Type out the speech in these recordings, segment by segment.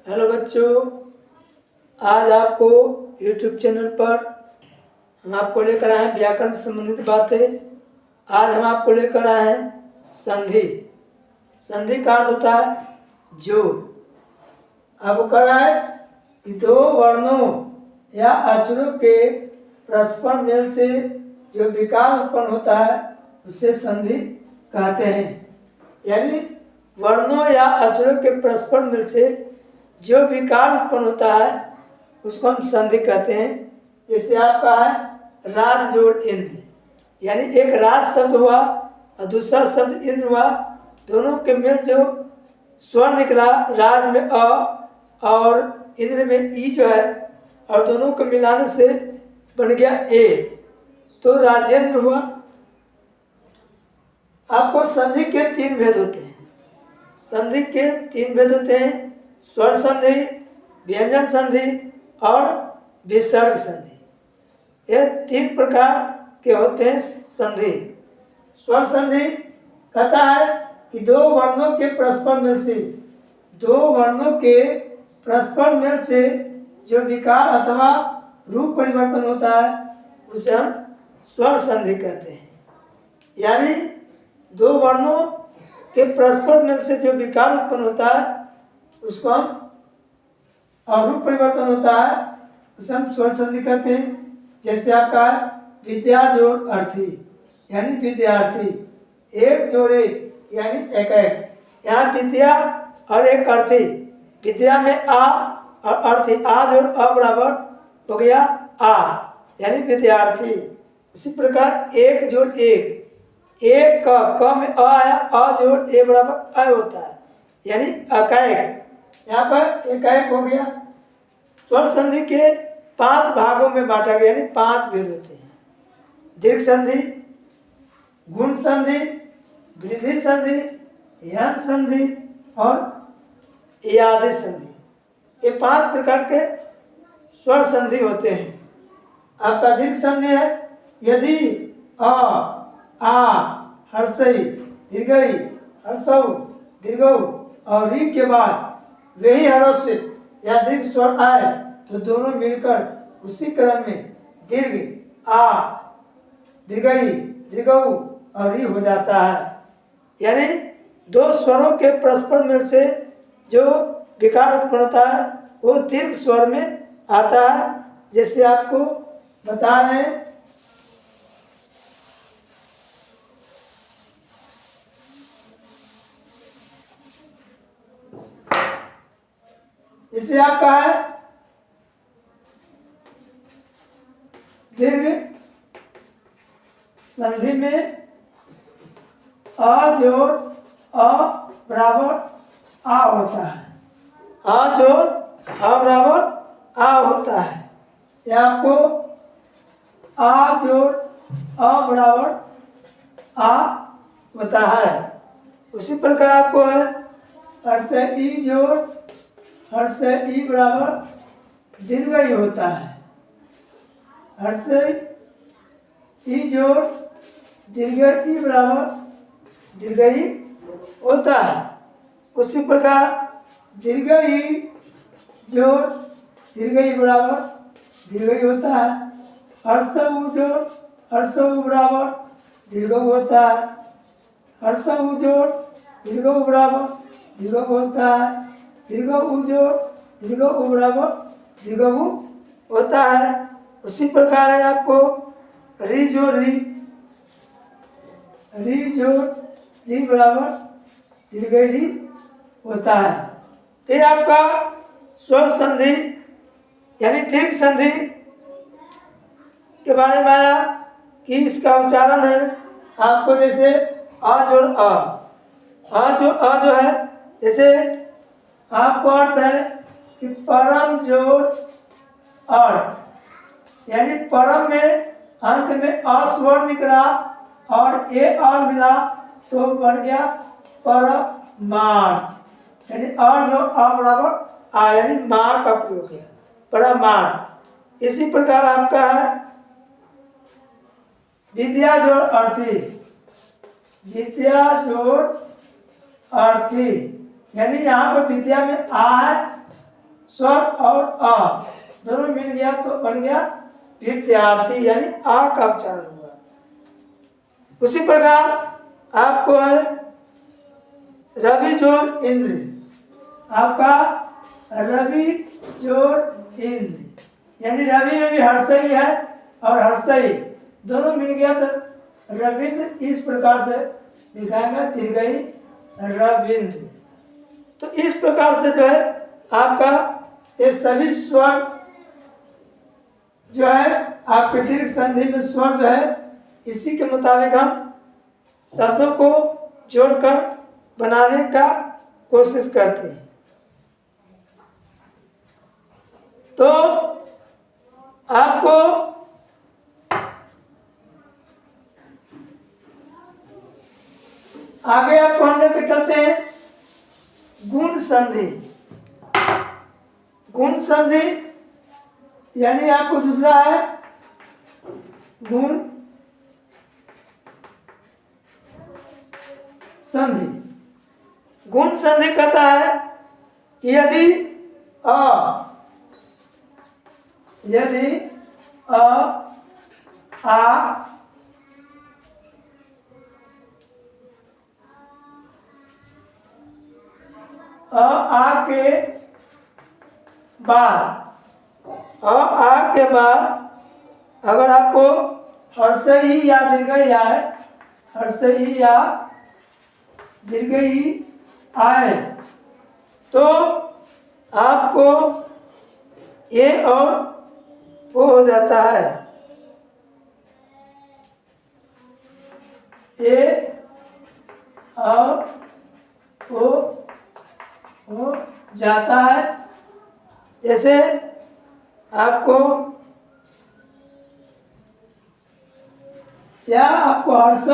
Hello बच्चों, आज आपको YouTube चैनल पर हम आपको लेकर आए हैं व्याकरण से संबंधित बातें। आज हम आपको लेकर आए हैं संधि। संधि का अर्थ होता है जोड़। आपको कह रहा है कि दो वर्णों या अक्षरों के परस्पर मेल से जो विकार उत्पन्न होता है उसे संधि कहते हैं। यानी वर्णों या अक्षरों के परस्पर मेल से जो विकार उत्पन्न होता है उसको हम संधि कहते हैं। जैसे आपका है राज जोड़ इंद्र, यानी एक राज शब्द हुआ और दूसरा शब्द इंद्र हुआ, दोनों के मेल जो स्वर निकला, राज में अ और इंद्र में ई जो है, और दोनों को मिलाने से बन गया ए, तो राजेंद्र हुआ। आपको संधि के तीन भेद होते हैं। संधि के तीन भेद होते हैं: स्वर संधि, व्यंजन संधि और विसर्ग संधि। ये तीन प्रकार के होते हैं संधि। स्वर संधि कहता है कि दो वर्णों के परस्पर मेल से जो विकार अथवा रूप परिवर्तन होता है उसे हम स्वर संधि कहते हैं। यानी दो वर्णों के परस्पर मेल से जो विकार उत्पन्न होता है उसको हम, और रूप परिवर्तन होता है उसे हम स्वर संधि कहते हैं। जैसे आपका विद्या जोड़ अर्थी, यानी विद्यार्थी, एक जोड़ एक यानी एक एक। यहाँ विद्या और एक अर्थी, विद्या में आ और अर्थी, आ जोड़ अ बराबर हो गया आ, यानी विद्यार्थी। उसी प्रकार एक जोड़ एक, एक क में अ आया, अ जोड़ ए बराबर अ होता है, यानी अकैक। यहाँ पर एकाएक हो गया। स्वर संधि के 5 भागों में बांटा गया, यानी 5 भेद होते हैं: दीर्घ संधि, गुण संधि, वृद्धि संधि, यन संधि और यादि संधि। ये 5 प्रकार के स्वर संधि होते हैं। आपका दीर्घ संधि है यदि अ, आ, हर्षई, दीर्घई, हर्षौ, दीर्घौ और री के बाद वही ह्रस्व या दीर्घ स्वर आए तो दोनों मिलकर उसी क्रम में दीर्घ आ, दीर्घई, दीर्घऊ और री हो जाता है। यानी दो स्वरों के परस्पर मेल से जो विकार उत्पन्न होता है वो दीर्घ स्वर में आता है। जैसे आपको बता रहे हैं, इसे आपका है दीर्घ संधि में अ जोड़ अ बराबर आ होता है, अ जोड़ अ बराबर आ होता है। यह आपको आ जोड़ अ बराबर आ होता है। उसी प्रकार आपको है हर्ष ई जोड़ हर्ष ई बराबर दीर्घई होता है, हर्ष ई जोड़ दीर्घ ई बराबर दीर्घई होता है। उसी प्रकार दीर्घ ई जोड़ दीर्घ ई बराबर दीर्घई होता है, हर्ष उ जोड़ हर्ष उ बराबर दीर्घ होता है, हर्ष उ जोड़ दीर्घ उ बराबर दीर्घ होता है, दीर्घ उ जोड़ दीर्घ उ बराबर दीर्घ उ होता है। उसी प्रकार है आपको री जोड़ री, री जोड़ री बराबर दीर्घ री होता है। ये आपका स्वर संधि यानी दीर्घ संधि के बारे में आया कि इसका उच्चारण है आपको, जैसे आ जोड़ अ, आ जोड़ अ जो है, जैसे आपको अर्थ है कि परम जोड़ अर्थ, यानी परम में अंत में अ स्वर निकला और ए आ मिला तो बन गया परमार्थ, यानी अ जो अ बराबर आ, यानी माँ का प्रयोग है, परमार्थ। इसी प्रकार आपका है विद्या जोड़ अर्थी, विद्या जोड़ अर्थी, यानी यहाँ पर विद्या में आ है स्वर और आ दोनों मिल गया तो बन गया विद्यार्थी, यानी आ का उच्चारण हुआ। उसी प्रकार आपको है रवि जोड़ इंद्र, आपका रवि जोड़ इंद्र, यानी रवि में भी हर्षई है और हर्षई दोनों मिल गया तो रविंद्र, इस प्रकार से लिखाएगा दीर्घई रविंद्र। तो इस प्रकार से जो है आपका ये सभी स्वर जो है आपके दीर्घ संधि में स्वर जो है इसी के मुताबिक हम शब्दों को जोड़कर बनाने का कोशिश करते हैं। तो आपको आगे आपको हम लेकर चलते हैं गुण संधि। गुण संधि यानी आपको दूसरा है गुण संधि। गुण संधि कहता है यदि अ आ के बाद अगर आपको हर्षई या दीर्घई आए, हर्षई या दीर्घई आए तो आपको ए और वो हो जाता है, ए और ओ हो जाता है। जैसे आपको या आपको हर्ष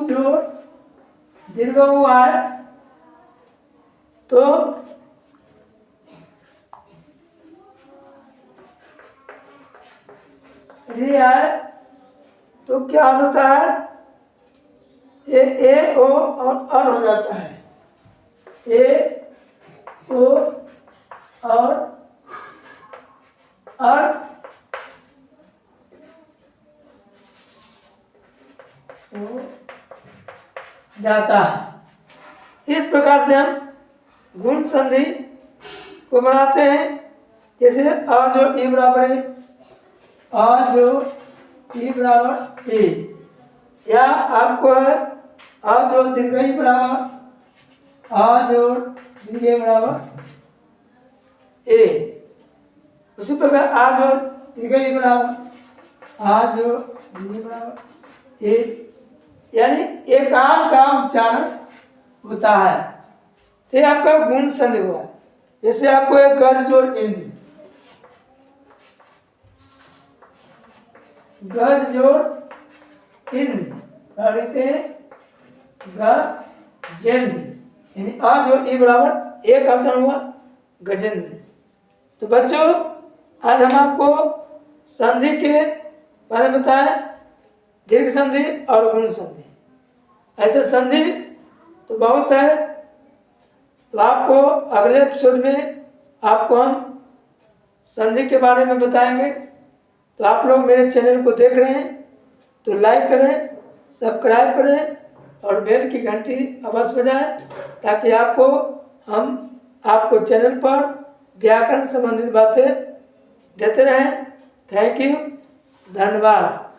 जो दीर्घ हुआ है तो री आए तो क्या हो जाता है, ए ओ और अर हो जाता है, ए ओ और अर हो जाता है। इस प्रकार से हम गुण संधि को बनाते हैं। जैसे आ जो ई बराबर है, आ जो ई बराबर ए, या आपको है आ जो दीर्घई बराबर आ जो दीर्घई बराबर ए। उसी प्रकार आ जो दीर्घई बराबर आ जो दीर्घई बराबर ए, यानी एकार का उच्चारण होता है। ये आपका गुण संधि हुआ। जैसे आपको एक गज जोड़ इंद्र, गज जोड़ इंद्र और लिखते हैं गजेंद्र, यानी आ जो ई बराबर एक का उच्चारण हुआ गजेंद्र। तो बच्चों आज हम आपको संधि के बारे में बताएं, दीर्घ संधि और गुण संधि। ऐसे संधि तो बहुत है, तो आपको अगले एपिसोड में आपको हम संधि के बारे में बताएंगे। तो आप लोग मेरे चैनल को देख रहे हैं तो लाइक करें, सब्सक्राइब करें और बेल की घंटी अवश्य बजाएं, ताकि हम आपको चैनल पर व्याकरण संबंधित बातें देते रहें। थैंक यू, धन्यवाद।